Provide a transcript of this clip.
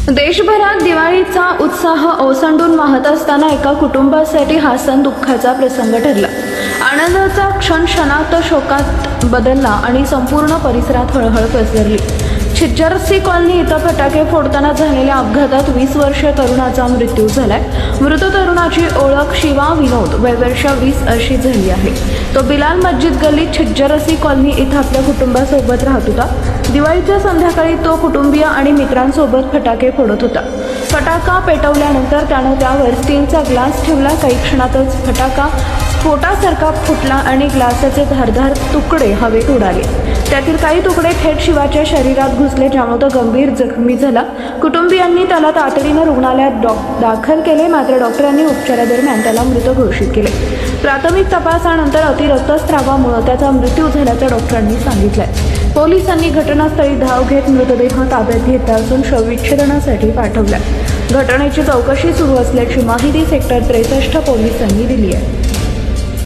देशभरात दिवाळीचा उत्साह ओसंडून वाहत असताना एका कुटुंबासाठी हा सण दुःखाचा प्रसंग ठरला। आनंदाचा क्षण क्षणात शोकात बदलला आणि संपूर्ण परिसरात हळहळ पसरली। छिज्जरसी कॉलनी इथं फटाके फोडताना झालेल्या अपघातात 20 वर्षीय तरुणाचा मृत्यू झालाय। मृत तरुणाची ओळख शिवा विनोद वय वर्ष 20 अशी झाली आहे। तो बिलाल मस्जिद गल्लीत छिज्जरसी कॉलनी इथं आपल्या कुटुंबासोबत राहत होता। दिवाळीच्या संध्याकाळी तो कुटुंबीय आणि मित्रांसोबत फटाके फोडत होता। फटाका पेटवल्यानंतर त्यानं त्यावर स्टीलचा ग्लास ठेवला। काही क्षणातच फटाका स्फोटासारखा फुटला आणि ग्लासाचे धारदार तुकडे हवेत उडाले। त्यातील काही तुकडे थेट शिवाच्या शरीरात घुसले, ज्यामुळे तो गंभीर जखमी झाला। कुटुंबियांनी त्याला तातडीनं रुग्णालयात दाखल केले, मात्र डॉक्टरांनी उपचारादरम्यान त्याला मृत घोषित केले। प्राथमिक तपासानंतर अतिरक्तस्रावामुळे त्याचा मृत्यू झाल्याचं डॉक्टरांनी सांगितलंय। पोलिसांनी घटनास्थळी धाव घेत मृतदेह ताब्यात घेतला असून शवविच्छेदनासाठी पाठवला। घटनेची चौकशी सुरू असल्याची माहिती सेक्टर 63 पोलिसांनी दिली आहे।